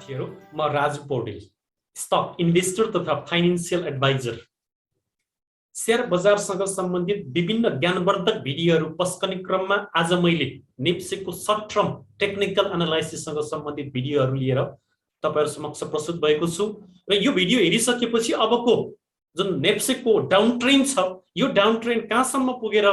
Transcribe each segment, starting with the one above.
साथीहरु, म Raju Paudel, stock investor तथा फाइनान्शियल एडभाइजर। शेयर बजारसँग सम्बन्धित विभिन्न ज्ञानवर्धक भिडियोहरू पस्कने क्रममा आज मैले नेप्सेको सर्ट टर्म टेक्निकल एनालाइसिससँग सम्बन्धित भिडियोहरू लिएर तपाईहरु समक्ष प्रस्तुत भएको छु र यो भिडियो हेरिसकेपछि अबको जुन नेप्सेको डाउन ट्रेन्ड छ, यो डाउन ट्रेन्ड कहाँसम्म पुगेर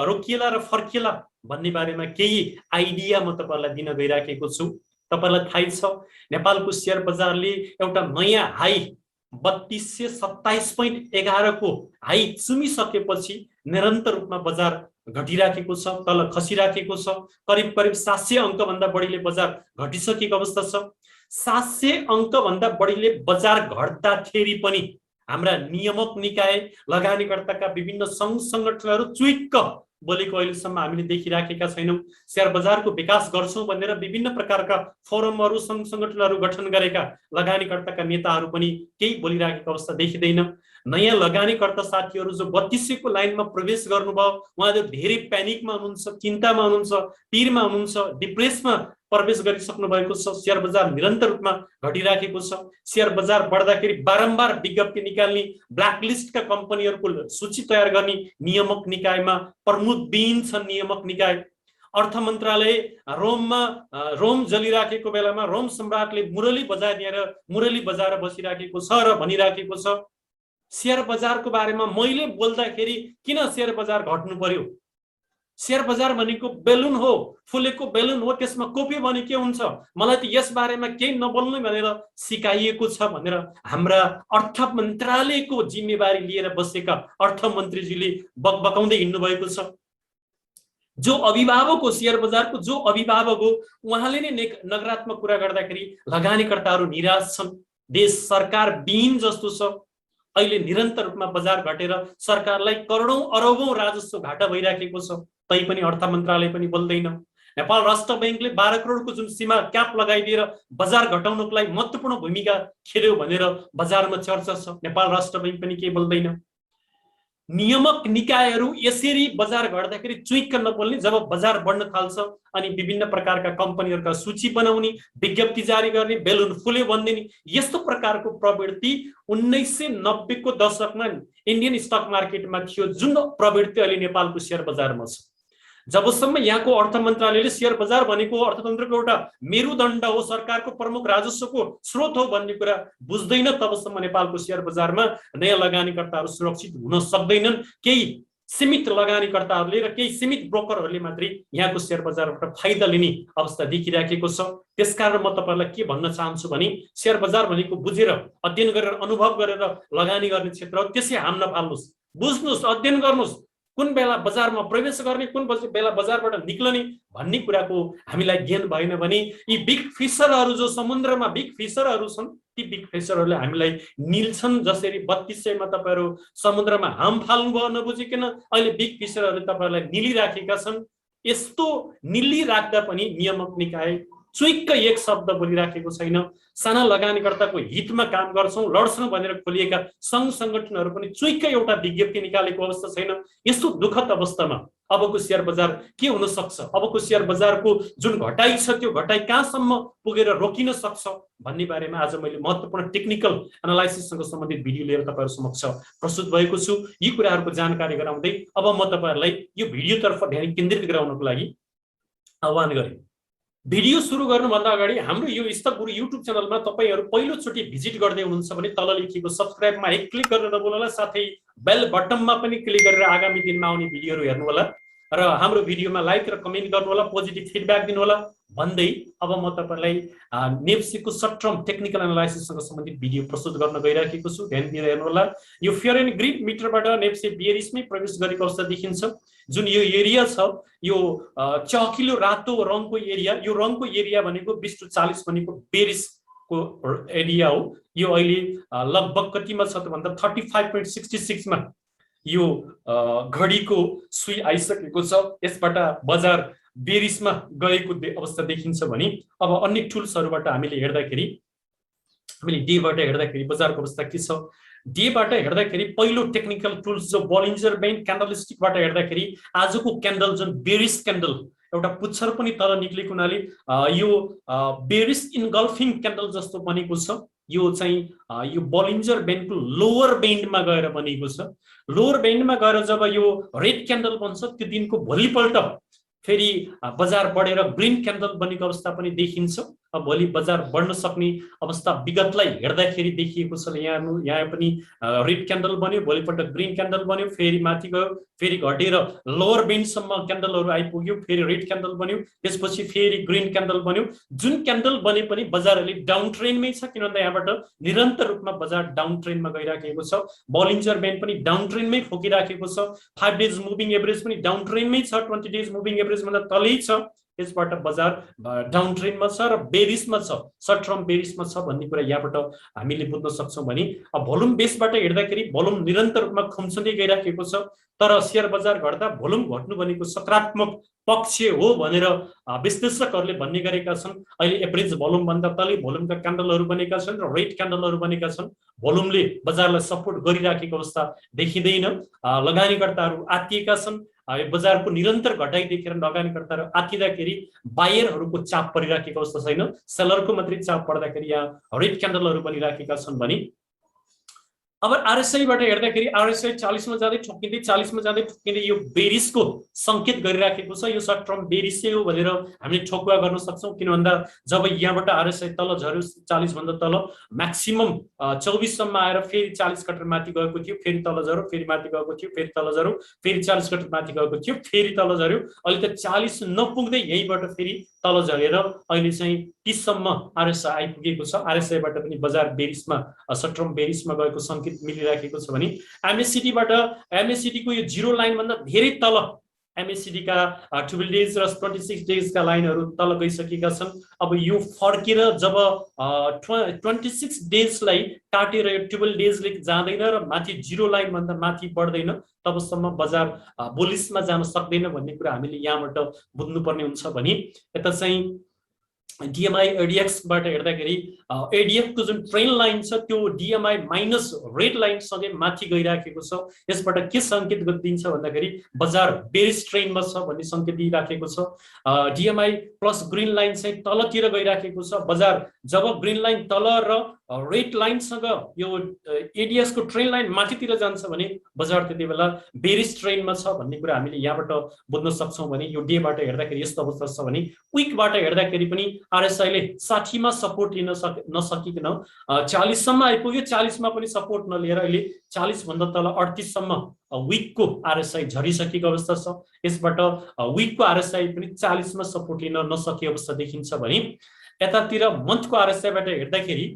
रोकिएला र फर्किएला भन्ने बारेमा केही आइडिया म तपाईहरुलाई दिन गइराखेको छु। तपाईहरुलाई थाहै छ, नेपालको शेयर बजारले एउटा नयाँ हाई 3227.11 को हाई चुमिसकेपछि निरन्तर रूपमा बजार घटिराखेको छ, तल खसिराखेको छ। करिब करिब 700 अंक भन्दा बढीले बजार घटिसकेको अवस्था छ। 700 अंक भन्दा बढीले बजार घट्दाखेरि पनि हाम्रा नियामक निकाय, लगानीकर्ताका विभिन्न संघ संगठनहरू चुइक्क बोलेको अहिलेसम्म हामीले देखिराखेका छैनौं। शेयर बजारको विकास गर्छौं भनेर विभिन्न प्रकारका फोरमहरू, संघ संगठनहरू गठन गरेका लगानीकर्ताका नेताहरू पनि केही बोलिराखेको अवस्था देखिदैन। नयाँ लगानीकर्ता साथीहरू जो 3200 को लाइनमा प्रवेश गर्नुभयो, उहाँहरू धेरै प्यानिकमा हुनुहुन्छ, चिन्तामा हुनुहुन्छ, पीरमा हुनुहुन्छ, डिप्रेसमा प्रवेश गरिसक्नु भएको छ। शेयर बजार निरन्तर रूपमा घटिराखेको छ। शेयर बजार बढ्दाखेरि बारम्बार विज्ञप्ति निकाल्ने, ब्ल्याकलिस्टका कम्पनीहरूको सूची तयार गर्ने नियामक निकायमा प्रमुखविहीन छन्। नियामक निकाय अर्थ मन्त्रालय रोम जलिराखेको बेलामा रोम सम्राटले मुरली बजाएर बसिराखेको छ र भनिराखेको छ शेयर बजारको बारेमा मैले बोल्दाखेरि किन शेयर बजार घट्नु पर्यो? शेयर बजार भनेको बेलुन हो, फुलेको बेलुन हो, त्यसमा कोपियो भने के हुन्छ? मलाई त यस बारेमा केही नबोल्नु भनेर सिकाइएको छ भनेर हाम्रा अर्थ मन्त्रालयको जिम्मेवारी लिएर बसेका अर्थमन्त्रीजीले बकबकाउँदै हिँड्नु भएको छ। जो अभिभावक हो शेयर बजारको, जो अभिभावक हो, उहाँले नै नकारात्मक कुरा गर्दाखेरि लगानीकर्ताहरू निराश छन्। देश सरकार विहीन जस्तो छ। अहिले निरन्तर रूपमा बजार घटेर सरकारलाई करोडौं अरबौं राजस्व घाटा भइराखेको छ, तैपनि अर्थ मन्त्रालय पनि बोल्दैन। नेपाल राष्ट्र बैंकले 12 करोडको जुन सीमा क्याप लगाइदिएर बजार घटाउनको लागि महत्त्वपूर्ण भूमिका खेल्यो भनेर बजारमा चर्चा छ, नेपाल राष्ट्र बैंक पनि केही बोल्दैन। नियामक निकायहरू यसरी बजार घट्दाखेरि चुइक्क नबोल्ने, जब बजार बढ्न थाल्छ अनि विभिन्न प्रकारका कम्पनीहरूका सूची बनाउने, विज्ञप्ति जारी गर्ने, बेलुन फुल्यो भनिदिने, यस्तो प्रकारको प्रवृत्ति 1990 को दशकमा इन्डियन स्टक मार्केटमा थियो, जुन प्रवृत्ति अहिले नेपालको शेयर बजारमा छ। जबसम्म यहाँको अर्थ मन्त्रालयले शेयर बजार भनेको अर्थतन्त्रको एउटा मेरुदण्ड हो, सरकारको प्रमुख राजस्वको स्रोत हो भन्ने कुरा बुझ्दैन, तबसम्म नेपालको शेयर बजारमा नयाँ लगानीकर्ताहरू सुरक्षित हुन सक्दैनन्। केही सीमित लगानीकर्ताहरूले र केही सीमित ब्रोकरहरूले मात्रै यहाँको शेयर बजारबाट फाइदा लिने अवस्था देखिराखेको छ। त्यसकारण म तपाईहरुलाई के भन्न चाहन्छु भने शेयर बजार भनेको बुझेर, अध्ययन गरेर, अनुभव गरेर लगानी गर्ने क्षेत्र हो। त्यसै हाम नफाल्नुस्, बुझ्नुस्, अध्ययन गर्नुस्, कुन बेला बजारमा प्रवेश गर्ने, कुन बेला बजारबाट निक्लने भन्ने कुराको हामीलाई ज्ञान भएन भने यी बिग फिशरहरू जो समुद्रमा बिग फिशरहरू छन्, ती बिग फिशरहरूले हामीलाई निल्छन्। जसरी 3200 मा तपाईहरु समुद्रमा हाम फाल्नु भयो नबुझिकन, अहिले बिग फिशरहरूले तपाईहरुलाई निलिराखेका छन्। यस्तो निलिराख्दा पनि नियामक निकाय चुइक्क एक शब्द बोलिराखेको छैन। साना लगानीकर्ताको हितमा काम गर्छौं, लड्छौं भनेर खोलिएका संघ संगठनहरू पनि चुइक्क एउटा विज्ञप्ति निकालेको अवस्था छैन। यस्तो दुःखद अवस्थामा अबको शेयर बजार के हुन सक्छ, अबको शेयर बजारको जुन घटाइ छ त्यो घटाइ कहाँसम्म पुगेर रोकिन सक्छ भन्ने बारेमा आज मैले महत्त्वपूर्ण टेक्निकल एनालाइसिससँग सम्बन्धित भिडियो लिएर तपाईहरु समक्ष प्रस्तुत भएको छु। यी कुराहरूको जानकारी गराउँदै अब म तपाईहरुलाई यो भिडियोतर्फ ध्यान केन्द्रित गराउनको लागि आह्वान गरे। भिडियो सुरु गर्नुभन्दा अगाडि हाम्रो यो स्टक गुरु युट्युब च्यानलमा तपाईहरु पहिलोचोटि भिजिट गर्दै हुनुहुन्छ भने तल लेखिएको सब्स्क्राइबमा एक क्लिक गरेर नभुल्नुहोला, साथै बेल बटनमा पनि क्लिक गरेर आगामी दिनमा आउने भिडियोहरू हेर्नु होला र हाम्रो भिडियोमा लाइक र कमेन्ट गर्नु होला, पोजिटिभ फिडब्याक दिनु होला भन्दै अब म तपाईहरुलाई नेप्सेको सर्ट टर्म टेक्निकल एनालाइसिससँग सम्बन्धित भिडियो प्रस्तुत गर्न गइराखेको छु। ध्यान दिएर हेर्नु होला। यो फेयर एन्ड ग्रीन मिटरबाट नेप्से बेरिसमै प्रवेश गरेको अवस्था देखिन्छ। जुन यो एरिया छ, यो चकिलो रातो रङको एरिया, यो रङको एरिया भनेको 20 to 40 भनेको बेरिसको एरिया हो। यो अहिले लगभग कतिमा छ त भन्दा 35.66 मा यो घडीको सुई आइसकेको छ। यसबाट बजार बेरिसमा गएको अवस्था देखिन्छ भने अब अन्य टुल्सहरुबाट हामीले हेर्दाखेरि, हामीले डेबाट हेर्दाखेरि बजारको अवस्था के छ? डेबाट हेर्दाखेरि पहिलो टेक्निकल टुल्स जो बोलिन्जर ब्यान्ड क्यान्डलस्टिकबाट हेर्दाखेरि आजको क्यान्डल जुन बेरिस क्यान्डल एउटा पुच्छर पनि तल निक्लेको हुनाले यो बेरिस इन्गल्फिङ क्यान्डल जस्तो बनेको छ। यो चाहिँ यो बोलिन्जर बेन्डको लोवर बेन्डमा गएर बनेको छ। लोवर बेन्डमा गएर जब यो रेड क्यान्डल बन्छ त्यो दिनको भोलिपल्ट फेरि बजार बढेर ग्रीन क्यान्डल बनेको अवस्था पनि देखिन्छ। भोलि बजार बढ्न सक्ने अवस्था विगतलाई हेर्दाखेरि देखिएको छ। यहाँ पनि रेड क्यान्डल बन्यो, भोलिपल्ट ग्रीन क्यान्डल बन्यो, फेरि माथि गयो, फेरि घटेर लोवर बेन्डसम्म क्यान्डलहरू आइपुग्यो, फेरि रेड क्यान्डल बन्यो, त्यसपछि फेरि ग्रीन क्यान्डल बन्यो। जुन क्यान्डल बने पनि बजारले डाउन ट्रेन्डमै छ, किन भन्दा यहाँबाट निरन्तर रूपमा बजार डाउन ट्रेन्डमा गइराखेको छ। बोलिन्जर बेन्ड पनि डाउन ट्रेन्डमै ठोकिराखेको छ। 5 डेज मुभिङ एभरेज पनि डाउन ट्रेन्डमै छ, 20 डेज मुभिङ एभरेज भन्दा तलै छ। यसबाट बजार डाउन ट्रेन्डमा छ र बेरिसमा छ, सर्ट टर्म बेरिसमा छ भन्ने कुरा यहाँबाट हामीले बुझ्न सक्छौँ। भने भोल्युम बेसबाट हेर्दाखेरि भोल्युम निरन्तर रूपमा खुम्चुँदै गइराखेको छ, तर शेयर बजार घट्दा भोल्युम घट्नु भनेको सकारात्मक पक्ष हो भनेर विश्लेषकहरूले भन्ने गरेका छन्। अहिले एभरेज भोल्युम भन्दा तलै भोल्युमका क्यान्डलहरू बनेका छन् र रेड क्यान्डलहरू बनेका छन्। भोल्युमले बजारलाई सपोर्ट गरिराखेको अवस्था देखिँदैन। लगानीकर्ताहरू आत्तिएका छन्। बजारको निरन्तर घटाइ देखेर लगानीकर्ताहरू आत्तिँदाखेरि बायरहरूको चाप परिराखेको अवस्था छैन, सेलरको मात्रै चाप पर्दाखेरि यहाँ रेड क्यान्डलहरू बनिराखेका छन्। भने अब आरएसआईबाट हेर्दाखेरि आरएसआई 40 मा जाँदै ठोकिँदै 40 मा जाँदै ठोकिँदै यो बेरिसको संकेत गरिराखेको छ। यो सर्ट टर्म बेरिस हो भनेर हामीले ठोकुवा गर्न सक्छौँ। किन भन्दा जब यहाँबाट आरएसआई तल झर्यो 40 भन्दा तल, म्याक्सिमम 24 सम्म आएर फेरि 40 कटर माथि गएको थियो, फेरि तल झर्यो, फेरि माथि गएको थियो, फेरि तल झर्यो, फेरि 40 कटर माथि गएको थियो, फेरि तल झर्यो। अहिले त 40 नपुग्दै यहीँबाट फेरि तल झरेर अहिले चाहिँ 30 सम्म आरएसआई आइपुगेको छ। आरएसआईबाट पनि बजार बेरिसमा सर्ट टर्म बेरिसमा गएको संकेत मिलिराखेको छ। भने एमएससीडीबाट एमएससीडी को यो 0 लाइन भन्दा धेरै तल एमएससीडी का 12 डेज र 26 डेज का लाइनहरू तल गइसकेका छन्। अब यो फर्केर जब 26 डेजलाई काटेर यो 12 डेजले जाँदैन र माथि 0 लाइन भन्दा माथि बढ्दैन, तबसम्म बजार बुलिसमा जान सक्दैन भन्ने कुरा हामीले यहाँबाट बुझ्नुपर्ने हुन्छ। भने यता चाहिँ डिएमआई एडिएक्सबाट हेर्दाखेरि एडिएफको जुन ट्रेन लाइन छ त्यो डिएमआई माइनस रेड लाइन सँगै माथि गइराखेको छ। यसबाट के संकेत दिन्छ भन्दाखेरि बजार बेरिस ट्रेनमा छ भन्ने संकेत दिइराखेको छ। डिएमआई प्लस ग्रीन लाइन चाहिँ तलतिर गइराखेको छ। बजार जब ग्रीन लाइन तल र रेड लाइनसँग यो एडिएस को ट्रेन लाइन माथितिर जान्छ भने बजार त्यति बेला बेरिस ट्रेनमा छ भन्ने कुरा हामीले यहाँबाट बुझ्न सक्छौँ। भने यो डेबाट हेर्दाखेरि यस्तो अवस्था छ। भने क्विकबाट हेर्दाखेरि पनि आरएसआईले 60 मा सपोर्ट लिन नसकिकन 40 सम्म आइपुग्यो, 40 मा पनि सपोर्ट नलिएर अहिले 40 भन्दा तल 38 सम्म विकको आरएसआई झरिसकेको अवस्था छ। यसबाट विकको आरएसआई पनि 40 मा सपोर्ट लिन नसकेको अवस्था देखिन्छ। भने यतातिर मन्थको आरएसआईबाट हेर्दाखेरि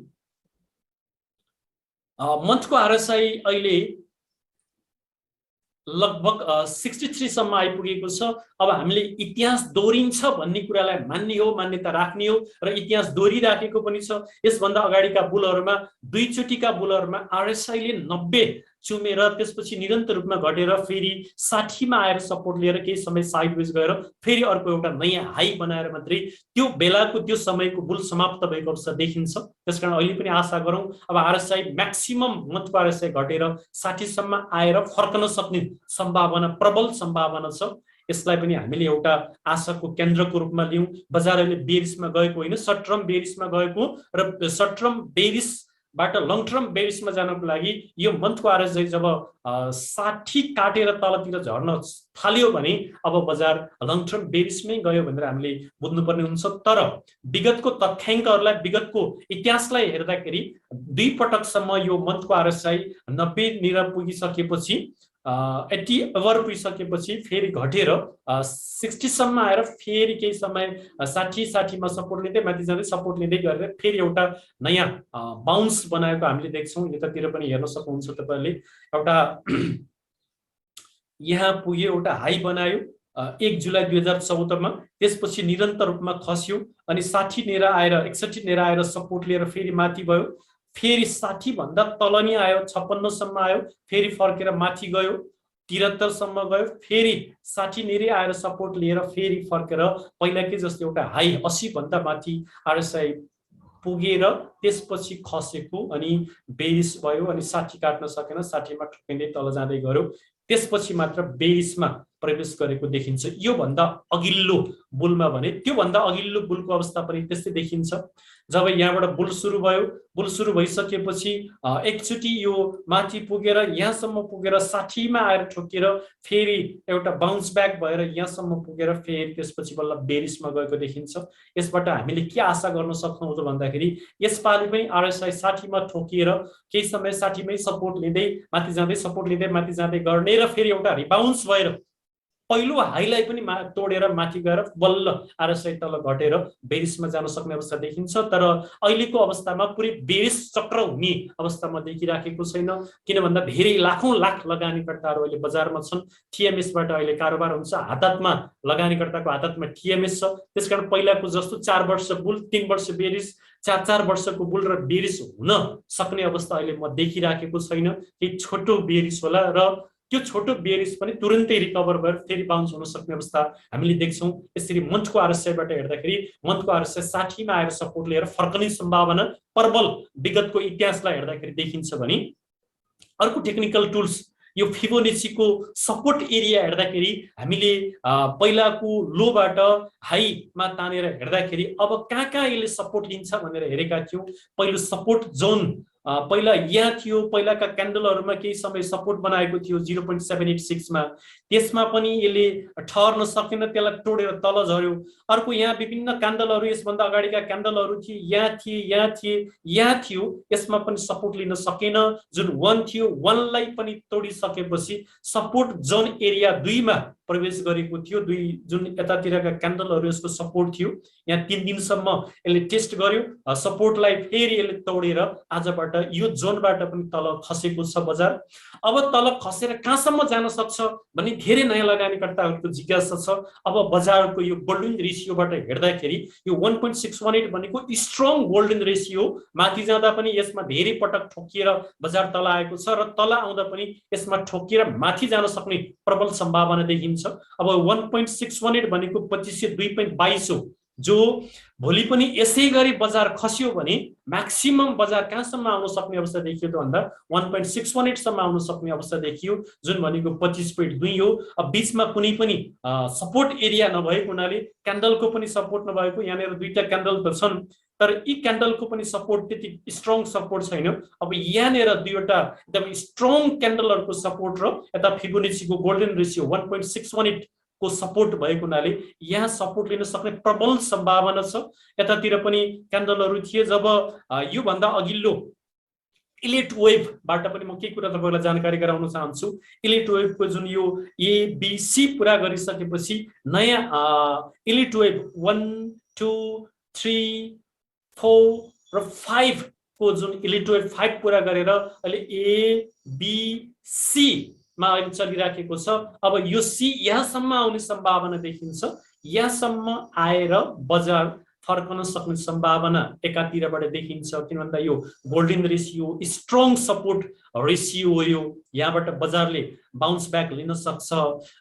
मन्थको आरएसआई अहिले लगभग 63 सम्म आइपुगेको छ। अब हामीले इतिहास दोहोरिन्छ भन्ने कुरालाई मान्ने हो, मान्यता राख्ने हो र इतिहास दोहोरिराखेको पनि छ। यसभन्दा अगाडिका बुलहरूमा दुईचोटिका बुलहरूमा आरएसआईले 90 चुमेर त्यसपछि निरन्तर रूपमा घटेर फेरि 60 मा आएर सपोर्ट लिएर केही समय साइडवेज गएर फेरि अर्को एउटा नयाँ हाई बनाएर मात्रै त्यो बेलाको त्यो समयको बुल समाप्त भएको अवस्था देखिन्छ। त्यसकारण अहिले पनि आशा गरौँ अब आरएसआई म्याक्सिमम मन्थको आरएसआई घटेर 60 सम्म आएर फर्कन सक्ने सम्भावना, प्रबल सम्भावना छ। यसलाई पनि हामीले एउटा आशाको केन्द्रको रूपमा लियौँ। बजार अहिले बेरिसमा गएको होइन, सर्ट टर्म बेरिसमा गएको र सर्ट टर्म बेरिसबाट लङ टर्म बेरिसमा जानको लागि यो मन्थको आरएसआई जब 60 काटेर तलतिर झर्न थाल्यो भने अब बजार लङ टर्म बेरिसमै गयो भनेर हामीले बुझ्नुपर्ने हुन्छ। तर विगतको तथ्याङ्कहरूलाई, विगतको इतिहासलाई हेर्दाखेरि दुई पटकसम्म यो मन्थको आरएसआई 90 निर पुगिसकेपछि 80 ओभर पुगिसकेपछि फेरि घटेर 60 सम्म आएर फेरि केही समय 60 मा सपोर्ट लिँदै माथि जाँदै सपोर्ट लिँदै गरेर फेरि एउटा नयाँ बाउन्स बनाएको हामीले देख्छौँ। यतातिर पनि हेर्न सक्नुहुन्छ तपाईहरुले। एउटा यहाँ पुग्यो, एउटा हाई बनायो 1 जुलाई 2014 मा, त्यसपछि निरन्तर रूपमा खस्यो अनि 60 नेर आएर 61 नेर आएर सपोर्ट लिएर फेरि माथि गयो, फेरि 60 भन्दा तल नि आयो, 56 सम्म आयो, फेरि फर्केर माथि गयो, 73 सम्म गयो, फेरि 60 नेरी आएर सपोर्ट लिएर फेरि फर्केर पहिलाकै जस्तो एउटा हाई 80 भन्दा माथि आरएसआई पुगेर त्यसपछि खसेको अनि बेरिस भयो अनि 60 काट्न सकेन, 60 मा ठुकिँदै तल जाँदै गयो। त्यसपछि मात्र बेरिसमा प्रवेश गरेको देखिन्छ। यो भन्दा अघिल्लो बुलमा भने त्यो भन्दा अघिल्लो बुलको अवस्था पनि त्यस्तै देखिन्छ। जब यहाँबाट बुल सुरु भयो, बुल सुरु भइसकेपछि एकचोटि यो माथि पुगेर यहाँसम्म पुगेर 60 मा आएर ठोकेर फेरि एउटा बाउन्स ब्याक भएर यहाँसम्म पुगेर फेरि त्यसपछि बल्ल बेरिसमा गएको देखिन्छ। यसबाट हामीले के आशा गर्न सक्छौँ त भन्दाखेरि यसपालि पनि आरएसआई 60 मा ठोकिएर केही समय 60 मै सपोर्ट लिँदै माथि जाँदै सपोर्ट लिँदै माथि जाँदै गर्ने र फेरि एउटा रिबाउन्स भएर पहिलो हाईलाई पनि तोडेर माथि गएर बल्ल आरएसआई तल घटेर बेरिसमा जान सक्ने अवस्था देखिन्छ। तर अहिलेको अवस्थामा पुरै बेरिस चक्र हुने अवस्थामा देखिराखेको छैन, किन भन्दा धेरै लाखौं लाख लगानीकर्ताहरू अहिले बजारमा छन्। टिएमएसबाट अहिले कारोबार हुन्छ, हातमा लगानीकर्ताको हातमा टिएमएस छ। त्यसकारण पहिलाको जस्तो 4 वर्ष बुल 3 वर्ष बेरिस 4 वर्षको बुल र बेरिस हुन सक्ने अवस्था अहिले म देखिराखेको छैन। केही छोटो बेरिस होला र त्यो छोटो बेरिस पनि तुरुन्तै रिकभर भएर फेरि बाउन्स हुन सक्ने अवस्था हामीले देख्छौँ। यसरी मन्थको आरएसआईबाट हेर्दाखेरि मन्थको आरएसआई 60 मा आएर सपोर्ट लिएर फर्कने सम्भावना प्रबल विगतको इतिहासलाई हेर्दाखेरि देखिन्छ भने अर्को टेक्निकल टुल्स यो फिबोनाचीको सपोर्ट एरिया हेर्दाखेरि हामीले पहिलाको लोबाट हाईमा तानेर हेर्दाखेरि अब कहाँ यसले सपोर्ट लिन्छ भनेर हेरेका थियौँ। पहिलो सपोर्ट जोन पहिला यहाँ थियो, पहिलाका क्यान्डलहरुमा केही समय सपोर्ट बनाएको थियो 0.786 मा, त्यसमा पनि यसले ठहर्न सकेन, त्यसलाई तोडेर तल झर्यो। अर्को यहाँ विभिन्न क्यान्डलहरु यसभन्दा अगाडिका क्यान्डलहरु थिए, यहाँ थियो, यसमा पनि सपोर्ट लिन सकेन। जुन 1 थियो 1 लाई पनि तोडिसकेपछि सपोर्ट जोन एरिया 2 मा प्रवेश गरेको थियो। जुन यतातिरका क्यान्डलहरु यसको सपोर्ट थियो, यहाँ 3 दिनसम्म यसले टेस्ट गर्यो सपोर्टलाई, फेरि यसले तोडेर आजबाट यो जोनबाट पनि तल खसेको छ बजार। अब तल खसेर कहाँसम्म जान सक्छ भन्ने धेरै नयाँ लगानीकर्ताहरूको जिज्ञासा छ। अब बजारको यो गोल्डन रेशियोबाट हेर्दाखेरि यो 1.618 भनेको स्ट्रङ गोल्डन रेशियो, माथि जाँदा पनि यसमा धेरै पटक ठोकिएर बजार तल आएको छ र तल आउँदा पनि यसमा ठोकिएर माथि जान सक्ने प्रबल सम्भावना देखिन्छ। अब 1.618 भनेको 2502.22 हो, जो भोलि पनि यसै गरी बजार खस्यो भने म्याक्सिमम बजार कहाँसम्म आउन सक्ने अवस्था देखियो त भन्दा 1.618 सम्म आउन सक्ने अवस्था देखियो, जुन भनेको 25.2 हो। अब बीचमा कुनै पनि सपोर्ट एरिया नभएको हुनाले, क्यान्डलको पनि सपोर्ट नभएको, यहाँनिर दुईटा क्यान्डल त छन् तर यी क्यान्डलको पनि सपोर्ट त्यति स्ट्रङ सपोर्ट छैन। अब यहाँनिर दुईवटा एकदम स्ट्रङ क्यान्डलहरुको सपोर्ट र यता फिबोनाचीको गोल्डन रेशियो 1.618 को सपोर्ट भएको हुनाले यहाँ सपोर्ट लिन सक्ने प्रबल सम्भावना छ। यतातिर पनि क्यान्डलहरु थिए, जब यो भन्दा अघिल्लो इलिट वेभबाट पनि म केही कुरा तपाईहरुलाई जानकारी गराउन चाहन्छु। इलिट वेभको जुन यो एबीसी पूरा गरिसकेपछि नयाँ इलिट वेभ 1 2 3 4 र 5 को जुन इलिट वेभ 5 पूरा गरेर अहिले एबीसी मा अहिले चलिराखेको छ। अब यो सी यहाँसम्म आउने सम्भावना देखिन्छ, यहाँसम्म आएर बजार फर्कन सक्ने सम्भावना एकातिरबाट देखिन्छ, किन भन्दा यो golden ratio strong support ratio हो, यो यहाँबाट बजारले बाउन्स ब्याक लिन सक्छ।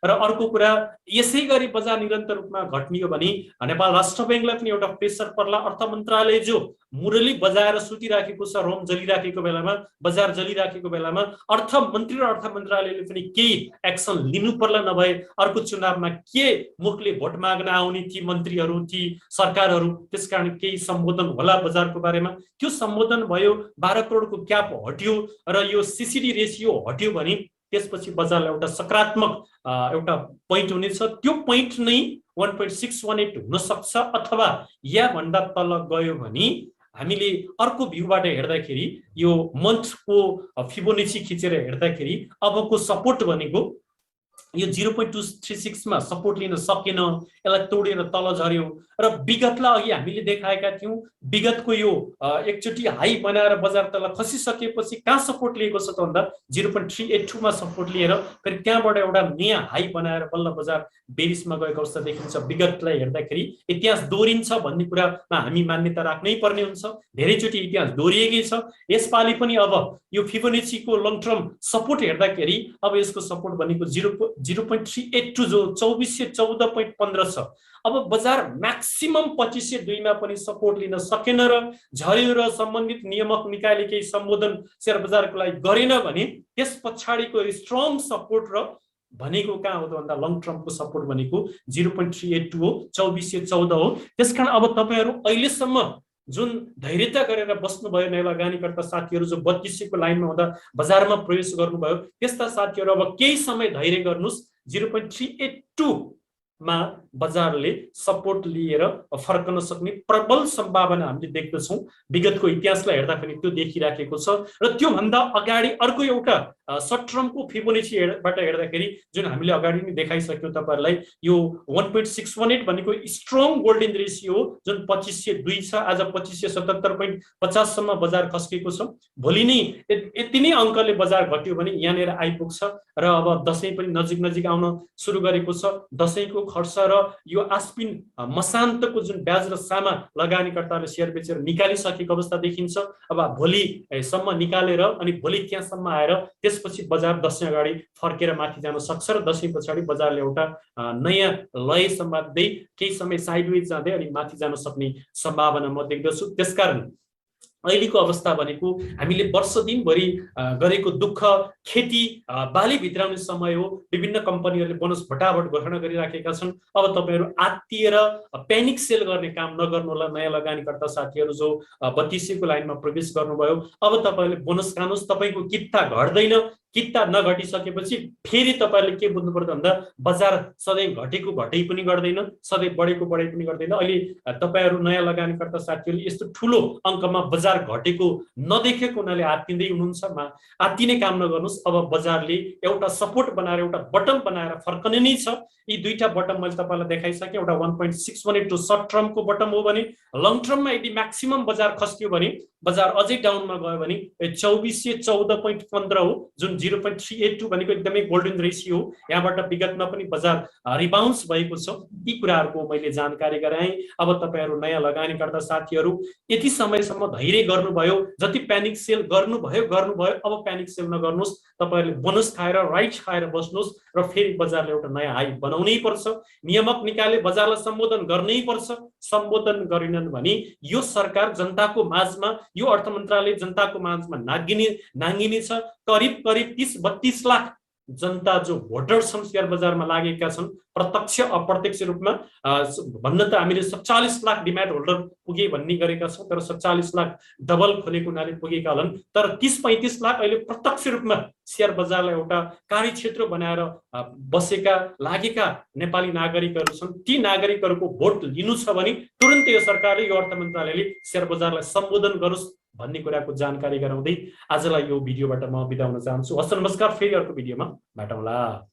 र अर्को कुरा, यसै गरी बजार निरन्तर रूपमा घट्नियो भने नेपाल राष्ट्र बैंकलाई पनि एउटा प्रेसर पर्ला। अर्थ मन्त्रालय जो मुरली बजाएर सुतिराखेको छ, रोम जलिराखेको बेलामा, बजार जलिराखेको बेलामा अर्थ मन्त्री र अर्थ मन्त्रालयले पनि केही एक्सन लिनु पर्ला, नभए अर्को चुनावमा के मुखले भोट माग्न आउने ती मन्त्रीहरू ती सरकारहरू, त्यसकारण केही सम्बोधन होला बजारको बारेमा। त्यो सम्बोधन भयो, 12 करोडको क्याप हट्यो र यो सीसीडी रेशियो हट्यो भने त्यसपछि बजारलाई एउटा सकारात्मक एउटा पोइन्ट हुनेछ। त्यो पोइन्ट नै 1.618 हुन सक्छ, अथवा या भन्दा तल गयो भने हामीले अर्को भ्यूबाट हेर्दाखेरि यो मन्थको फिबोनाची खिचेर हेर्दाखेरि अबको सपोर्ट भनेको यो 0.236 मा सपोर्ट लिन सकेन, यसलाई तोडेर तल झर्यो। र विगतलाई अघि हामीले देखाएका थियौं, विगतको यो एकचोटि हाई बनाएर बजार तल खसिसकेपछि कहाँ सपोर्ट लिएको छ त भन्दा 0.382 मा सपोर्ट लिएर फेरि त्यहाँबाट एउटा नयाँ हाई बनाएर बल्ल बजार बेरिसमा गएको अवस्था देखिन्छ। विगतलाई हेर्दाखेरि इतिहास दोहोरिन्छ भन्ने कुरामा हामी मान्यता राख्नै पर्ने हुन्छ, धेरैचोटि इतिहास दोहोरिएकै छ। यसपालि पनि अब यो फिबोनाचीको लङ टर्म सपोर्ट हेर्दाखेरि अब यसको सपोर्ट भनेको 0.382 जो 2414.15 छ। अब बजार म्याक्सिमम 2502 मा पनि सपोर्ट लिन सकेन र झर्यो र सम्बन्धित नियामक निकायले केही सम्बोधन शेयर बजारको लागि गरेन भने त्यस पछाडिको स्ट्रङ सपोर्ट र भनेको कहाँ हो त भन्दा लङ टर्मको सपोर्ट भनेको 0.382 हो, 2414 हो। त्यसकारण अब तपाईहरु अहिलेसम्म जुन धैर्यता गरेर बस्नुभयो नयाँ लगानीकर्ता साथीहरु जो 3200 को लाइनमा हुँदा बजारमा प्रवेश गर्नुभयो, त्यस्ता साथीहरु अब केही समय धैर्य गर्नुस्। 0.382 मा बजारले सपोर्ट लिएर फर्कन सक्ने प्रबल सम्भावना हामीले देख्दछौं। विगतको इतिहासलाई हेर्दाखेरि त्यो देखिराखेको छ र त्यो भन्दा अगाडि अर्को एउटा सर्ट टर्मको फिबोनाचीबाट हेर्दाखेरि जुन हामीले अगाडि नै देखाइसक्यौं तपाईहरुलाई, यो 1.618 भनेको स्ट्रङ गोल्डन रेशियो हो जुन 2502 छ। आज 2577.50 सम्म बजार खस्केको छ। भोलि नै यति नै अंकले बजार घट्यो भने यहाँनेर आइपुग्छ र अब दशैं पनि नजिक नजिक आउन सुरु गरेको छ। दशैंको खर्च र यो आस्पिन मसान्तको जुन ब्याज र सामा लगानीकर्ताले शेयर बेचेर निकालिसकेको अवस्था देखिन्छ। अब भोलि सम्म निकालेर अनि भोलि त्यहाँसम्म आएर त्यसपछि बजार दशैं अगाडि फर्केर माथि जान सक्छ र दशैं पछाडि बजारले एउटा नयाँ लय सम्हाल्दै केही समय साइडवेज जाँदै अनि माथि जान सक्ने सम्भावना म देख्दछु। त्यसकारण अहिलेको अवस्था भनेको हामीले वर्ष दिनभरि गरेको दुःख खेती बाली भित्राउने समय हो। विभिन्न कम्पनीहरुले बोनस भटाभट घोषणा गरिराखेका छन्। अब तपाईहरु आत्तिएर प्यानिक सेल गर्ने काम नगर्नु होला। नयाँ लगानीकर्ता साथीहरु जो 3200 को लाइनमा प्रवेश गर्नुभयो, अब तपाईहरुले बोनस खानुस्। तपाईको किता घट्दैन, किता नघटिसकेपछि फेरि तपाईहरुले के बुझ्नु पर्छ भन्दा बजार सधैँ घटेको घटै पनि गर्दैन, सधैँ बढेको बढै पनि गर्दैन। अहिले तपाईहरु नयाँ लगानीकर्ता साथीहरुले यस्तो ठूलो अंकमा बजार घटेको नदेखेको हुनाले आत्तिँदै हुनुहुन्छ। आत्तिने काम नगर्नुस्। अब बजारले एउटा सपोर्ट बनाएर एउटा बटम बनाएर फर्कने नै छ। यी दुईटा बटम मैले तपाईलाई देखाइसके। एउटा 1.618 सर्ट टर्मको बटम हो भने लङ टर्ममा यदि म्याक्सिमम बजार खस्क्यो भने, बजार अझै डाउनमा गयो भने 2414.15 हो जुन 0.382 भनेको एकदमै गोल्डन रेशियो हो। यहाँबाट विगतमा पनि बजार रिबाउन्स भएको छ। यी कुराहरुको मैले जानकारी गराएँ। अब तपाईहरु नयाँ लगानीकर्ता साथीहरु यति समयसम्म धैर्य गर्नुभयो, जति प्यानिक सेल गर्नुभयो। अब प्यानिक सेल नगर्नुस्। तपाईहरुले बोनस खाएर राइट खाएर बस्नुस् र फेरि बजारले एउटा नयाँ हाई बनाउनै पर्छ। नियामक निकायले बजारलाई सम्बोधन गर्नै पर्छ। सम्बोधन गरिनन् भने यो सरकार जनताको माझमा, यो अर्थ मन्त्रालय जनताको माझमा नाङ्गिने छ। करिब 30-32 लाख जनता जो भोटर छन् शेयर बजारमा लागेका छन्, प्रत्यक्ष अप्रत्यक्ष रूपमा भन्न त हामीले 47 लाख डिम्याट होल्डर पुगे भन्ने गरेका छौं, तर 47 लाख डबल खोलेको हुनाले पुगेका होलान्। तर 30-35 लाख अहिले प्रत्यक्ष रूपमा शेयर बजारलाई एउटा कार्यक्षेत्र बनाएर बसेका लागेका नेपाली नागरिकहरू छन्। ती नागरिकहरूको भोट लिनु छ भने तुरुन्तै यो सरकारले, यो अर्थ मन्त्रालयले शेयर बजारलाई सम्बोधन गरोस् भन्ने कुराको जानकारी गराउँदै आजलाई यो भिडियोबाट म बिदा हुन चाहन्छु। हस्, नमस्कार। फेरि अर्को भिडियोमा भेटौँला।